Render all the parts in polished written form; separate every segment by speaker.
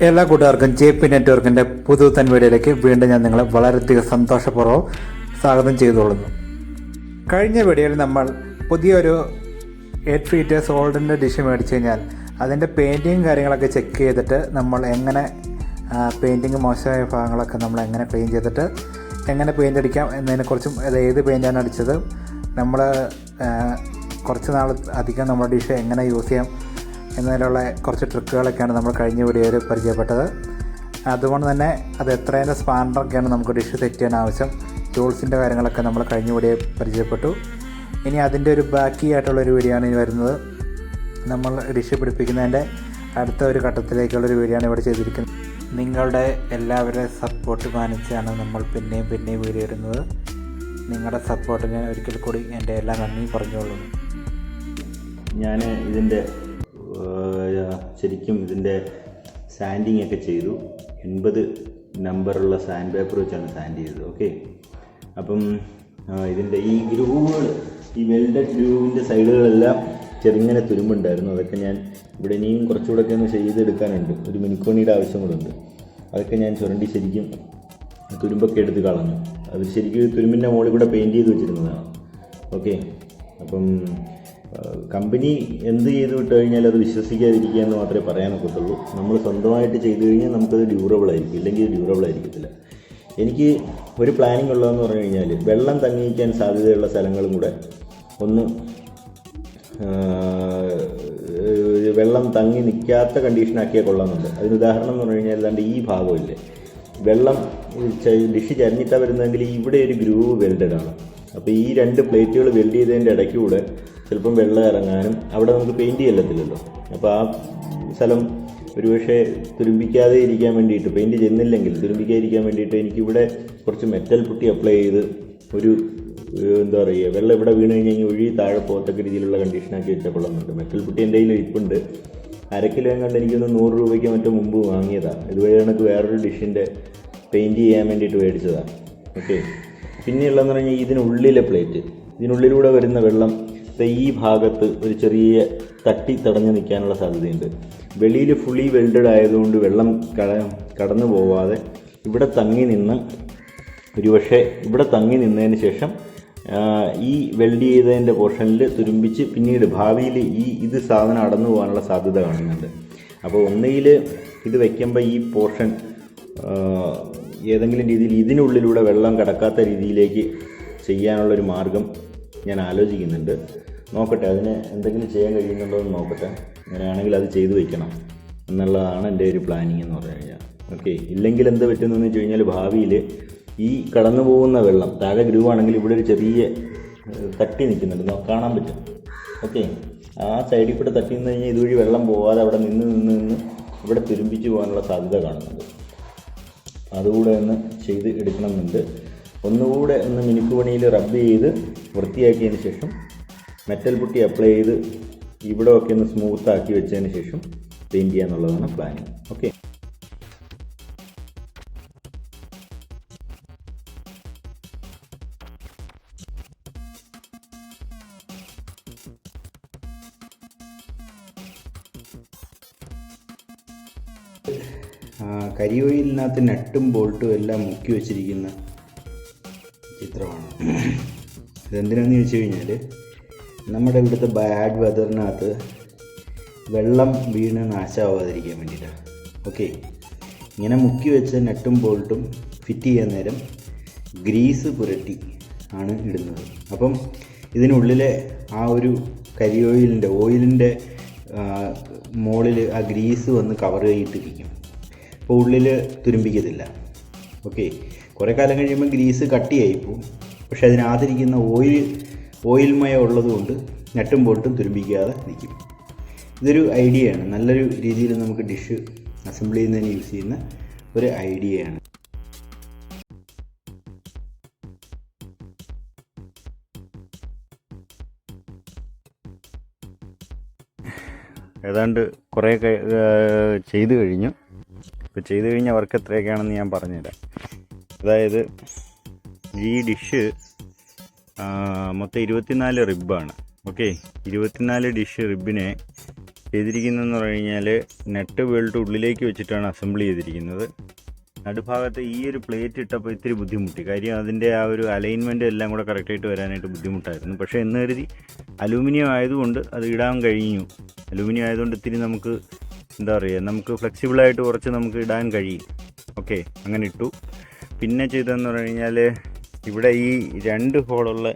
Speaker 1: എല്ലാ കൂട്ടുകാർക്കും JP നെറ്റ്വർക്കിൻ്റെ പുതുതൻ വീഡിയോയിലേക്ക് വീണ്ടും ഞാൻ നിങ്ങളെ വളരെയധികം സന്തോഷപൂർവ്വം സ്വാഗതം ചെയ്തുകൊള്ളുന്നു. കഴിഞ്ഞ വീഡിയോയിൽ നമ്മൾ പുതിയൊരു 8 ഫീറ്റേഴ്സ് ഓൾഡിൻ്റെ ഡിഷ് മേടിച്ച് കഴിഞ്ഞാൽ അതിൻ്റെ പെയിൻറ്റിങ് കാര്യങ്ങളൊക്കെ ചെക്ക് ചെയ്തിട്ട് നമ്മൾ എങ്ങനെ പെയിൻറ്റിങ് മോശമായ ഭാഗങ്ങളൊക്കെ നമ്മൾ എങ്ങനെ ക്ലീൻ ചെയ്തിട്ട് എങ്ങനെ പെയിൻ്റ് അടിക്കാം എന്നതിനെക്കുറിച്ചും അത് ഏത് പെയിൻ്റാണ് അടിച്ചത്, നമ്മൾ കുറച്ച് നാൾ അധികം നമ്മുടെ ഡിഷ് എങ്ങനെ യൂസ് ചെയ്യാം എന്നതിലുള്ള കുറച്ച് ട്രിക്കുകളൊക്കെയാണ് നമ്മൾ കഴിഞ്ഞ വീഡിയോയിൽ പരിചയപ്പെട്ടത്. അതുകൊണ്ട് തന്നെ അത് എത്രയും സ്പാൻഡറൊക്കെയാണ് നമുക്ക് ഡിഷ് സെറ്റ് ചെയ്യാൻ ആവശ്യം, ടൂൾസിൻ്റെ കാര്യങ്ങളൊക്കെ നമ്മൾ കഴിഞ്ഞ വീഡിയോ പരിചയപ്പെട്ടു. ഇനി അതിൻ്റെ ഒരു ബാക്കിയായിട്ടുള്ളൊരു വീഡിയോ ആണ് ഇനി വരുന്നത്. നമ്മൾ ഡിഷ് പിടിപ്പിക്കുന്നതിൻ്റെ അടുത്ത ഒരു ഘട്ടത്തിലേക്കുള്ളൊരു വീഡിയോ ആണ് ഇവിടെ ചെയ്തിരിക്കുന്നത്. നിങ്ങളുടെ എല്ലാവരുടെയും സപ്പോർട്ട് മാനിച്ചാണ് നമ്മൾ പിന്നെയും വീഡിയോ ഇടുന്നത്. നിങ്ങളുടെ സപ്പോർട്ടിന് ഒരിക്കൽ കൂടി എൻ്റെ എല്ലാ നന്ദിയും പറഞ്ഞുകൊള്ളുന്നു.
Speaker 2: ഞാൻ ഇതിൻ്റെ ശരിക്കും ഇതിൻ്റെ സാൻഡിങ് ഒക്കെ ചെയ്തു. 80 നമ്പറുള്ള സാൻഡ് പേപ്പർ വെച്ചാണ് സാൻഡ് ചെയ്തത്. ഓക്കെ, അപ്പം ഇതിൻ്റെ ഈ ഗ്രൂവുകൾ, ഈ വെൽഡഡ് ഗ്രൂവിൻ്റെ സൈഡുകളെല്ലാം ചെറുങ്ങനെ തുരുമ്പുണ്ടായിരുന്നു. അതൊക്കെ ഞാൻ ഇവിടെ ഇനിയും കുറച്ചുകൂടെയൊക്കെ ഒന്ന് ചെയ്തെടുക്കാനുണ്ട്. ഒരു മിനുക്കോണിയുടെ ആവശ്യം കൂടെ ഉണ്ട്. അതൊക്കെ ഞാൻ ചുരണ്ടി ശരിക്കും തുരുമ്പൊക്കെ എടുത്ത് കളഞ്ഞു. അത് ശരിക്കും തുരുമ്പിൻ്റെ മുകളിൽ കൂടെ പെയിൻറ്റ് ചെയ്ത് വെച്ചിരുന്നതാണ്. ഓക്കെ, അപ്പം കമ്പനി എന്ത് ചെയ്ത് വിട്ട് കഴിഞ്ഞാൽ അത് വിശ്വസിക്കാതിരിക്കുക എന്ന് മാത്രമേ പറയാനൊക്കത്തുള്ളൂ. നമ്മൾ സ്വന്തമായിട്ട് ചെയ്തു കഴിഞ്ഞാൽ നമുക്കത് ഡ്യൂറബിൾ ആയിരിക്കും, ഇല്ലെങ്കിൽ ഡ്യൂറബിൾ ആയിരിക്കത്തില്ല. എനിക്ക് ഒരു പ്ലാനിങ് ഉള്ളതെന്ന് പറഞ്ഞു കഴിഞ്ഞാൽ വെള്ളം തങ്ങിയിരിക്കാൻ സാധ്യതയുള്ള സ്ഥലങ്ങളും കൂടെ ഒന്ന് വെള്ളം തങ്ങി നിൽക്കാത്ത കണ്ടീഷനാക്കിയാൽ കൊള്ളാമെന്നുണ്ട്. അതിന് ഉദാഹരണം എന്ന് പറഞ്ഞു കഴിഞ്ഞാൽ ഏതാണ്ട് ഈ ഭാഗമില്ലേ, വെള്ളം ഡിഷ് ചരിഞ്ഞിട്ടാണ് വരുന്നതെങ്കിൽ ഇവിടെ ഒരു ഗ്രൂവ് വെൽഡഡ് ആണ്. അപ്പോൾ ഈ 2 പ്ലേറ്റുകൾ വെൽഡ് ചെയ്തതിൻ്റെ ഇടയ്ക്കൂടെ ചിലപ്പം വെള്ളം ഇറങ്ങാനും അവിടെ നമുക്ക് പെയിൻറ്റ് ചെയ്യത്തില്ലല്ലോ. അപ്പോൾ ആ സ്ഥലം ഒരുപക്ഷെ തുരുമ്പിക്കാതെ ഇരിക്കാൻ വേണ്ടിയിട്ട്, പെയിൻറ്റ് ചെന്നില്ലെങ്കിൽ തുരുമ്പിക്കാതിരിക്കാൻ വേണ്ടിയിട്ട് എനിക്കിവിടെ കുറച്ച് മെറ്റൽ പുട്ടി അപ്ലൈ ചെയ്ത് ഒരു എന്താ പറയുക, വെള്ളം ഇവിടെ വീണ് കഴിഞ്ഞാൽ ഒഴുകി താഴെ പോകത്തക്ക രീതിയിലുള്ള കണ്ടീഷനാക്കി വെച്ചാൽ കൊള്ളുന്നുണ്ട്. മെറ്റൽ പുട്ടി എൻ്റെ കയ്യിൽ ഇരിപ്പുണ്ട്. 1/2 കിലോ കണ്ട് എനിക്കൊന്ന് 100 രൂപയ്ക്ക് മറ്റോ മുമ്പ് വാങ്ങിയതാണ്. ഇതുവഴി കണക്ക് വേറൊരു ഡിഷിൻ്റെ പെയിൻറ്റ് ചെയ്യാൻ വേണ്ടിയിട്ട് മേടിച്ചതാണ്. ഓക്കെ, പിന്നെയുള്ളതെന്ന് പറഞ്ഞാൽ ഇതിനുള്ളിലെ പ്ലേറ്റ്, ഇതിനുള്ളിലൂടെ വരുന്ന വെള്ളം ഈ ഭാഗത്ത് ഒരു ചെറിയ തട്ടി തടഞ്ഞു നിൽക്കാനുള്ള സാധ്യതയുണ്ട്. വെളിയിൽ ഫുള്ളി വെൽഡഡ് ആയതുകൊണ്ട് വെള്ളം കടന്നു പോവാതെ ഇവിടെ തങ്ങി നിന്ന്, ഒരുപക്ഷെ ഇവിടെ തങ്ങി നിന്നതിന് ശേഷം ഈ വെൽഡ് ചെയ്തതിൻ്റെ പോർഷനിൽ തുരുമ്പിച്ച് പിന്നീട് ഭാവിയിൽ ഇത് സാധനം അടന്നു പോകാനുള്ള സാധ്യത കാണുന്നുണ്ട്. അപ്പോൾ ഒന്നുകിൽ ഇത് വയ്ക്കുമ്പോൾ ഈ പോർഷൻ ഏതെങ്കിലും രീതിയിൽ ഇതിനുള്ളിലൂടെ വെള്ളം കടക്കാത്ത രീതിയിലേക്ക് ചെയ്യാനുള്ളൊരു മാർഗം ഞാൻ ആലോചിക്കുന്നുണ്ട്. നോക്കട്ടെ, അതിന് എന്തെങ്കിലും ചെയ്യാൻ കഴിയുന്നുണ്ടോ എന്ന് നോക്കട്ടെ. അങ്ങനെയാണെങ്കിൽ അത് ചെയ്തു വയ്ക്കണം എന്നുള്ളതാണ് എൻ്റെ ഒരു പ്ലാനിങ് എന്ന് പറഞ്ഞു കഴിഞ്ഞാൽ. ഓക്കെ, ഇല്ലെങ്കിൽ എന്ത് പറ്റുന്നതെന്ന് വെച്ച് കഴിഞ്ഞാൽ ഭാവിയിൽ ഈ കടന്നു പോകുന്ന വെള്ളം, താഴെ ഗ്രൂവ് ആണെങ്കിൽ ഇവിടെ ഒരു ചെറിയ തട്ടി നിൽക്കുന്നുണ്ട്, കാണാൻ പറ്റും. ഓക്കെ, ആ സൈഡിൽ കൂടെ തട്ടി നിന്ന് കഴിഞ്ഞാൽ ഇതുവഴി വെള്ളം പോകാതെ അവിടെ നിന്ന് ഇവിടെ തുരുമ്പിച്ച് പോകാനുള്ള സാധ്യത കാണുന്നുണ്ട്. അതുകൂടെ ഒന്ന് ചെയ്ത് എടുക്കണമെന്നുണ്ട്. ഒന്നുകൂടെ ഒന്ന് മിനുക്ക് പണിയിൽ റബ്ബ് ചെയ്ത് വൃത്തിയാക്കിയതിന് ശേഷം മെറ്റൽ പുട്ടി അപ്ലൈ ചെയ്ത് ഇവിടെ ഒക്കെ ഒന്ന് സ്മൂത്താക്കി വെച്ചതിന് ശേഷം പെയിൻറ്റ് ചെയ്യാന്നുള്ളതാണ് പ്ലാനിങ്. ഓക്കെ, കരിയോയിലിനകത്ത് നട്ടും ബോൾട്ടും എല്ലാം മുക്കി വെച്ചിരിക്കുന്ന ചിത്രമാണ്. ഇതെന്തിനാന്ന് ചോദിച്ചു കഴിഞ്ഞാൽ നമ്മുടെ ഇവിടുത്തെ ബാഡ് വെതറിനകത്ത് വെള്ളം വീണ് നാശമാവാതിരിക്കാൻ വേണ്ടിയിട്ടാണ്. ഓക്കെ, ഇങ്ങനെ മുക്കി വെച്ച നട്ടും ബോൾട്ടും ഫിറ്റ് ചെയ്യാൻ നേരം ഗ്രീസ് പുരട്ടി ആണ് ഇടുന്നത്. അപ്പം ഇതിനുള്ളിലെ ആ ഒരു ഓയിലിൻ്റെ മുകളിൽ ആ ഗ്രീസ് വന്ന് കവർ ചെയ്തിട്ടിരിക്കും. അപ്പോൾ ഉള്ളിൽ തുരുമ്പിക്കത്തില്ല. ഓക്കെ, കുറേ കാലം കഴിയുമ്പോൾ ഗ്രീസ് കട്ടിയായിപ്പോവും. പക്ഷെ അതിനകത്തിരിക്കുന്ന ഓയിൽമയം ഉള്ളതുകൊണ്ട് നട്ടും ബോൾട്ടും തുരുമ്പിക്കാതെ നിൽക്കും. ഇതൊരു ഐഡിയയാണ്, നല്ലൊരു രീതിയിൽ നമുക്ക് ഡിഷ് അസംബിൾ ചെയ്യുന്നതിന് യൂസ് ചെയ്യുന്ന ഒരു ഐഡിയയാണ്. ഏതാണ്ട് കുറേ ചെയ്തു കഴിഞ്ഞു. ഇപ്പോൾ ചെയ്തു കഴിഞ്ഞ വർക്ക് എത്രയൊക്കെയാണെന്ന് ഞാൻ പറഞ്ഞുതരാം. അതായത് ഈ ഡിഷ് മൊത്തം 24 റിബ്ബാണ്. ഓക്കെ, 24 ഡിഷ് റിബിനെ
Speaker 3: ചെയ്തിരിക്കുന്നതെന്ന് പറഞ്ഞു കഴിഞ്ഞാൽ നെറ്റ് ബെൽറ്റ് ഉള്ളിലേക്ക് വെച്ചിട്ടാണ് അസംബിൾ ചെയ്തിരിക്കുന്നത്. നടുഭാഗത്ത് ഈ ഒരു പ്ലേറ്റ് ഇട്ടപ്പോൾ ഇത്തിരി ബുദ്ധിമുട്ടി. കാര്യം അതിൻ്റെ ആ ഒരു അലൈൻമെൻറ്റ് എല്ലാം കൂടെ കറക്റ്റായിട്ട് വരാനായിട്ട് ബുദ്ധിമുട്ടായിരുന്നു. പക്ഷേ എന്ന് കരുതി അലൂമിനിയം ആയതുകൊണ്ട് അത് ഇടാൻ കഴിഞ്ഞു. അലൂമിനിയം ആയതുകൊണ്ട് ഇത്തിരി നമുക്ക് എന്താ പറയുക, നമുക്ക് ഫ്ലെക്സിബിളായിട്ട് കുറച്ച് നമുക്ക് ഇടാൻ കഴിയും. ഓക്കെ, അങ്ങനെ ഇട്ടു. പിന്നെ ചെയ്തതെന്ന് പറഞ്ഞു കഴിഞ്ഞാൽ ഇവിടെ ഈ 2 ഹോളുള്ള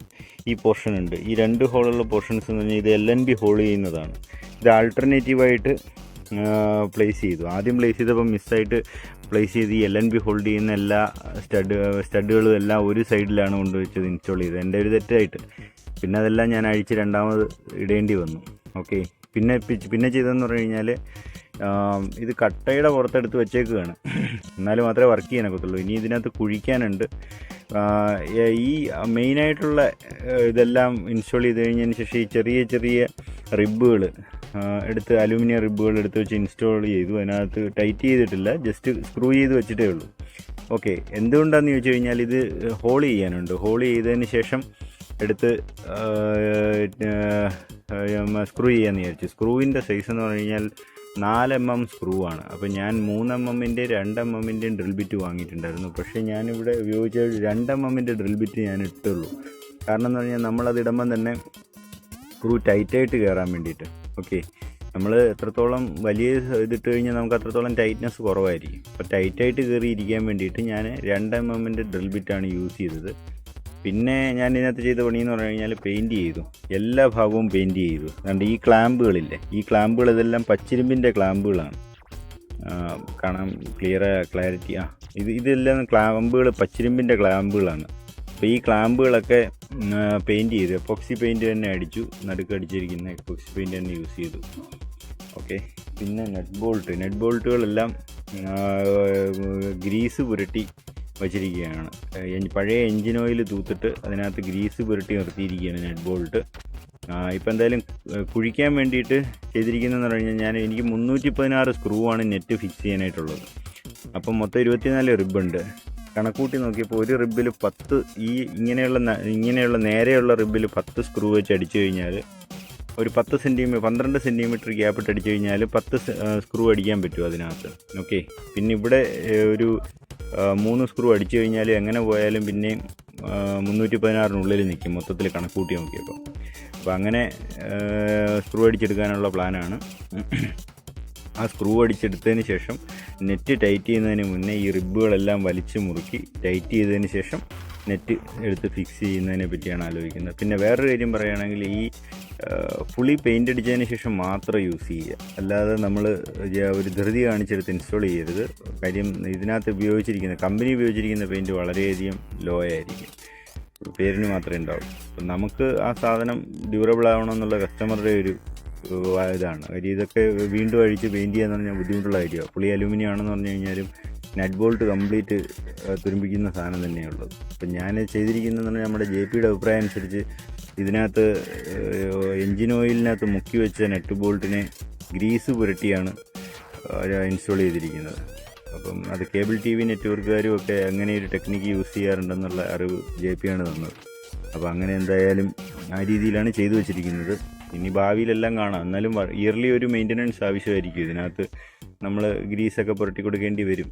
Speaker 3: ഈ പോർഷൻ ഉണ്ട്. ഈ 2 ഹോളുള്ള പോർഷൻസ് എന്ന് പറഞ്ഞാൽ ഇത് LNB ഹോൾ ചെയ്യുന്നതാണ്. ഇത് ആൾട്ടർനേറ്റീവായിട്ട് പ്ലേസ് ചെയ്തു. ആദ്യം പ്ലേസ് ചെയ്തപ്പോൾ മിസ്സായിട്ട് പ്ലേസ് ചെയ്ത് ഈ LNB ഹോൾഡ് ചെയ്യുന്ന എല്ലാ സ്റ്റഡുകളും എല്ലാം ഒരു സൈഡിലാണ് കൊണ്ടുവച്ചത് ഇൻസ്റ്റാൾ ചെയ്തത്. എൻ്റെ ഒരു തെറ്റായിട്ട്. പിന്നെ അതെല്ലാം ഞാൻ അഴിച്ച് രണ്ടാമത് ഇടേണ്ടി വന്നു. ഓക്കെ, പിന്നെ ചെയ്തതെന്ന് പറഞ്ഞു കഴിഞ്ഞാൽ ഇത് കട്ടയുടെ പുറത്തെടുത്ത് വെച്ചേക്കുകയാണ്. എന്നാലും മാത്രമേ വർക്ക് ചെയ്യാനൊക്കത്തുള്ളൂ. ഇനി ഇതിനകത്ത് കുഴിക്കാനുണ്ട്. ഈ മെയിനായിട്ടുള്ള ഇതെല്ലാം ഇൻസ്റ്റാൾ ചെയ്ത് കഴിഞ്ഞതിന് ശേഷം ഈ ചെറിയ ചെറിയ റിബുകൾ എടുത്ത്, അലൂമിനിയം റിബുകൾ എടുത്ത് വെച്ച് ഇൻസ്റ്റാൾ ചെയ്തു. അതിനകത്ത് ടൈറ്റ് ചെയ്തിട്ടില്ല, ജസ്റ്റ് സ്ക്രൂ ചെയ്ത് വെച്ചിട്ടേ ഉള്ളൂ. ഓക്കെ, എന്തുകൊണ്ടാണെന്ന് ചോദിച്ചു കഴിഞ്ഞാൽ ഇത് ഹോൾ ചെയ്യാനുണ്ട്. ഹോൾ ചെയ്തതിന് ശേഷം എടുത്ത് സ്ക്രൂ ചെയ്യാമെന്ന് വിചാരിച്ചു. സ്ക്രൂവിൻ്റെ സൈസ് എന്ന് പറഞ്ഞു കഴിഞ്ഞാൽ 4 mm സ്ക്രൂ ആണ്. അപ്പോൾ ഞാൻ 3 mm-ൻ്റെ 2 mm-ൻ്റെ ഡ്രിൽ ബിറ്റ് വാങ്ങിയിട്ടുണ്ടായിരുന്നു. പക്ഷേ ഞാനിവിടെ ഉപയോഗിച്ച 2 mm-ൻ്റെ ഡ്രിൽ ബിറ്റ് ഞാൻ ഇട്ടുള്ളൂ. കാരണം എന്ന് പറഞ്ഞാൽ നമ്മളത് ഇടുമ്പം തന്നെ സ്ക്രൂ ടൈറ്റായിട്ട് കയറാൻ വേണ്ടിയിട്ട്. ഓക്കെ, നമ്മൾ എത്രത്തോളം വലിയ ഇതിട്ട് കഴിഞ്ഞാൽ നമുക്ക് അത്രത്തോളം ടൈറ്റ്നെസ് കുറവായിരിക്കും. അപ്പോൾ ടൈറ്റായിട്ട് കയറി ഇരിക്കാൻ വേണ്ടിയിട്ട് ഞാൻ 2 mm-ൻ്റെ ഡ്രിൽ ബിറ്റാണ് യൂസ് ചെയ്തത്. പിന്നെ ഞാൻ ഇതിനകത്ത് ചെയ്ത പണിയെന്ന് പറഞ്ഞു കഴിഞ്ഞാൽ പെയിൻറ്റ് ചെയ്തു. എല്ലാ ഭാഗവും പെയിൻറ്റ് ചെയ്തു. അതുകൊണ്ട് ഈ ക്ലാമ്പുകളില്ലേ, ഈ ക്ലാമ്പുകൾ ഇതെല്ലാം പച്ചിരുമ്പിൻ്റെ ക്ലാമ്പുകളാണ്. കാണാൻ ക്ലാരിറ്റി. ഇതെല്ലാം ക്ലാമ്പുകൾ പച്ചിരുമ്പിൻ്റെ ക്ലാമ്പുകളാണ്. അപ്പോൾ ഈ ക്ലാമ്പുകളൊക്കെ പെയിൻറ്റ് ചെയ്തു. എപ്പോക്സി പെയിൻറ്റ് തന്നെ അടിച്ചു. നടുക്ക് അടിച്ചിരിക്കുന്ന എപ്പോക്സി പെയിൻറ്റ് തന്നെ യൂസ് ചെയ്തു. ഓക്കെ, പിന്നെ നെറ്റ് ബോൾട്ടുകളെല്ലാം ഗ്രീസ് പുരട്ടി വച്ചിരിക്കുകയാണ്. പഴയ എൻജിൻ ഓയിൽ തൂത്തിട്ട് അതിനകത്ത് ഗ്രീസ് പുരട്ടി നിർത്തിയിരിക്കുകയാണ് നെറ്റ് ബോൾട്ട്. ഇപ്പോൾ എന്തായാലും കുഴിക്കാൻ വേണ്ടിയിട്ട് ചെയ്തിരിക്കുന്നതെന്ന് പറഞ്ഞു കഴിഞ്ഞാൽ എനിക്ക് 316 സ്ക്രൂ ആണ് നെറ്റ് ഫിക്സ് ചെയ്യാനായിട്ടുള്ളത്. അപ്പം മൊത്തം 24 റിബുണ്ട്. കണക്കൂട്ടി നോക്കിയപ്പോൾ ഒരു റിബിൽ 10, ഈ ഇങ്ങനെയുള്ള നേരെയുള്ള റിബിൽ 10 സ്ക്രൂ വെച്ച് അടിച്ചു കഴിഞ്ഞാൽ ഒരു 12 സെൻറ്റിമീറ്റർ ഗ്യാപ്പിട്ട് അടിച്ചു കഴിഞ്ഞാൽ 10 സ്ക്രൂ അടിക്കാൻ പറ്റും അതിനകത്ത്. ഓക്കെ, പിന്നെ ഇവിടെ ഒരു 3 സ്ക്രൂ അടിച്ചു കഴിഞ്ഞാൽ എങ്ങനെ പോയാലും പിന്നെ 316-നുള്ളിൽ നിൽക്കും മൊത്തത്തിൽ കണക്കൂട്ടി നോക്കിയപ്പോൾ. അപ്പോൾ അങ്ങനെ സ്ക്രൂ അടിച്ചെടുക്കാനുള്ള പ്ലാനാണ്. ആ സ്ക്രൂ അടിച്ചെടുത്തതിന് ശേഷം നെറ്റ് ടൈറ്റ് ചെയ്യുന്നതിന് മുന്നേ ഈ റിബുകളെല്ലാം വലിച്ചു മുറുക്കി ടൈറ്റ് ചെയ്തതിന് ശേഷം നെറ്റ് എടുത്ത് ഫിക്സ് ചെയ്യുന്നതിനെ പറ്റിയാണ് ആലോചിക്കുന്നത്. പിന്നെ വേറൊരു കാര്യം പറയുകയാണെങ്കിൽ ഈ ഫുള്ളി പെയിൻ്റ് അടിച്ചതിന് ശേഷം മാത്രം യൂസ് ചെയ്യുക. അല്ലാതെ നമ്മൾ ഒരു ധൃതി കാണിച്ചെടുത്ത് ഇൻസ്റ്റാൾ ചെയ്യരുത്. കാര്യം ഇതിനകത്ത് കമ്പനി ഉപയോഗിച്ചിരിക്കുന്ന പെയിൻറ്റ് വളരെയധികം ലോ ആയിരിക്കും. പേരിന് മാത്രമേ ഉണ്ടാവും. അപ്പം നമുക്ക് ആ സാധനം ഡ്യൂറബിൾ ആവണമെന്നുള്ള കസ്റ്റമറുടെ ഒരു ഇതാണ്. കാര്യം ഇതൊക്കെ വീണ്ടും അഴിച്ച് പെയിൻറ്റ് ചെയ്യാന്ന് പറഞ്ഞാൽ ബുദ്ധിമുട്ടുള്ള കാര്യമാണ്. പുളി അലൂമിനിയം ആണെന്ന് പറഞ്ഞു കഴിഞ്ഞാലും നെറ്റ് ബോൾട്ട് കംപ്ലീറ്റ് തുരുമ്പിക്കുന്ന സാധനം തന്നെയുള്ളത്. അപ്പം ഞാൻ ചെയ്തിരിക്കുന്നതെന്ന് പറഞ്ഞാൽ നമ്മുടെ JPയുടെ അഭിപ്രായം അനുസരിച്ച് ഇതിനകത്ത് എൻജിൻ ഓയിലിനകത്ത് മുക്കി വെച്ച നെറ്റ് ബോൾട്ടിനെ ഗ്രീസ് പുരട്ടിയാണ് ഇൻസ്റ്റാൾ ചെയ്തിരിക്കുന്നത്. അപ്പം അത് കേബിൾ TV നെറ്റ്വർക്കുകാരും ഒക്കെ അങ്ങനെ ഒരു ടെക്നിക്ക് യൂസ് ചെയ്യാറുണ്ടെന്നുള്ള അറിവ് JP ആണ് തന്നത്. അപ്പോൾ അങ്ങനെ എന്തായാലും ആ രീതിയിലാണ് ചെയ്തു വെച്ചിരിക്കുന്നത്. ഇനി ഭാവിയിലെല്ലാം കാണാം. എന്നാലും ഇയർലി ഒരു മെയിൻ്റനൻസ് ആവശ്യമായിരിക്കും. ഇതിനകത്ത് നമ്മൾ ഗ്രീസൊക്കെ പുരട്ടി കൊടുക്കേണ്ടി വരും.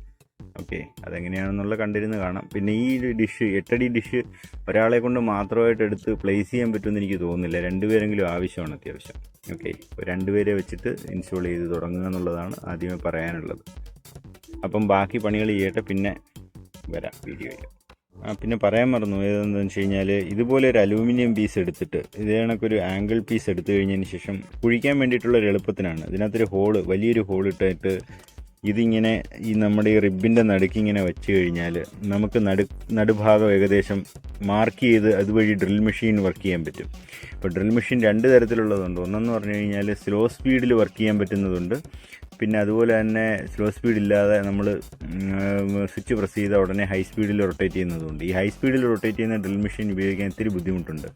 Speaker 3: ഓക്കെ, അതെങ്ങനെയാണെന്നുള്ള കണ്ടിരുന്ന് കാണാം. പിന്നെ ഈ ഡിഷ് 8 അടി ഡിഷ് ഒരാളെ കൊണ്ട് മാത്രമായിട്ട് എടുത്ത് പ്ലേസ് ചെയ്യാൻ പറ്റുമെന്ന് എനിക്ക് തോന്നുന്നില്ല. 2 പേരെങ്കിലും ആവശ്യമാണ് അത്യാവശ്യം. ഓക്കെ, 2 പേരെ വെച്ചിട്ട് ഇൻസ്റ്റാൾ ചെയ്ത് തുടങ്ങുക എന്നുള്ളതാണ് ആദ്യമേ പറയാനുള്ളത്. അപ്പം ബാക്കി പണികൾ ചെയ്യട്ടെ, പിന്നെ വരാം വീഡിയോയിൽ. പിന്നെ പറയാൻ മറന്നു ഏതെന്ന് വെച്ച് കഴിഞ്ഞാൽ ഇതുപോലെ ഒരു അലൂമിനിയം പീസ് എടുത്തിട്ട് ഇത് കണക്കൊരു ആംഗിൾ പീസ് എടുത്തു കഴിഞ്ഞതിന് ശേഷം കുഴിക്കാൻ വേണ്ടിയിട്ടുള്ളൊരു എളുപ്പത്തിനാണ് ഇതിനകത്തൊരു വലിയൊരു ഹോൾ ഇട്ടിട്ട് ഇതിങ്ങനെ ഈ നമ്മുടെ ഈ റിബിൻ്റെ നടുക്കിങ്ങനെ വെച്ച് കഴിഞ്ഞാൽ നമുക്ക് നടുഭാഗം ഏകദേശം മാർക്ക് ചെയ്ത് അതുവഴി ഡ്രിൽ മെഷീൻ വർക്ക് ചെയ്യാൻ പറ്റും. ഇപ്പോൾ ഡ്രിൽ മെഷീൻ 2 തരത്തിലുള്ളതുണ്ട്. ഒന്നെന്ന് പറഞ്ഞു കഴിഞ്ഞാൽ സ്ലോ സ്പീഡിൽ വർക്ക് ചെയ്യാൻ പറ്റുന്നതുണ്ട്. പിന്നെ അതുപോലെ തന്നെ സ്ലോ സ്പീഡ് ഇല്ലാതെ നമ്മൾ സ്വിച്ച് പ്രസ് ചെയ്ത ഉടനെ ഹൈ സ്പീഡിൽ റൊട്ടേറ്റ് ചെയ്യുന്നതുണ്ട്. ഈ ഹൈ സ്പീഡിൽ റൊട്ടേറ്റ് ചെയ്യുന്ന ഡ്രിൽ മെഷീൻ ഉപയോഗിക്കാൻ ഇത്തിരി ബുദ്ധിമുട്ടുണ്ട്.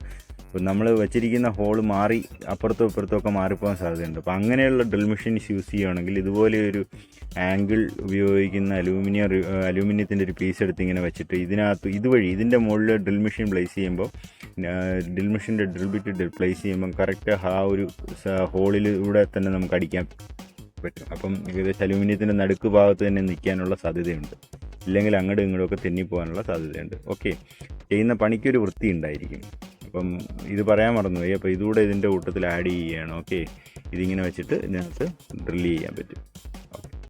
Speaker 3: അപ്പോൾ നമ്മൾ വെച്ചിരിക്കുന്ന ഹോൾ മാറി അപ്പുറത്തും ഇപ്പുറത്തും ഒക്കെ മാറിപ്പോകാൻ സാധ്യതയുണ്ട്. അപ്പോൾ അങ്ങനെയുള്ള ഡ്രിൽ മെഷീൻസ് യൂസ് ചെയ്യുകയാണെങ്കിൽ ഇതുപോലെ ഒരു ആംഗിൾ ഉപയോഗിക്കുന്ന അലൂമിനിയത്തിൻ്റെ ഒരു പീസ് എടുത്ത് ഇങ്ങനെ വെച്ചിട്ട് ഇതുവഴി ഇതിൻ്റെ മുകളിൽ ഡ്രിൽ മെഷീൻ പ്ലേസ് ചെയ്യുമ്പോൾ ഡ്രിൽ മെഷീൻ്റെ ഡ്രിൽ ബിറ്റ് പ്ലേസ് ചെയ്യുമ്പം കറക്റ്റ് ആ ഒരു ഹോളിലൂടെ തന്നെ നമുക്ക് അടിക്കാൻ പറ്റും. അപ്പം ഏകദേശം അലൂമിനിയത്തിൻ്റെ നടുക്ക് ഭാഗത്ത് തന്നെ നിൽക്കാനുള്ള സാധ്യതയുണ്ട്. ഇല്ലെങ്കിൽ അങ്ങോട്ടും ഇങ്ങോട്ടും തെന്നിപ്പോകാനുള്ള സാധ്യതയുണ്ട്. ഓക്കെ, ചെയ്യുന്ന പണിക്കൊരു വൃത്തി ഉണ്ടായിരിക്കും. അപ്പം ഇത് പറയാൻ മറന്നുപോയി. അപ്പോൾ ഇതുകൂടെ ഇതിൻ്റെ കൂട്ടത്തിൽ ആഡ് ചെയ്യുകയാണ്. ഓക്കെ, ഇതിങ്ങനെ വെച്ചിട്ട് ഇതിനകത്ത് ഡ്രില്ല് ചെയ്യാൻ പറ്റും. ഓക്കെ.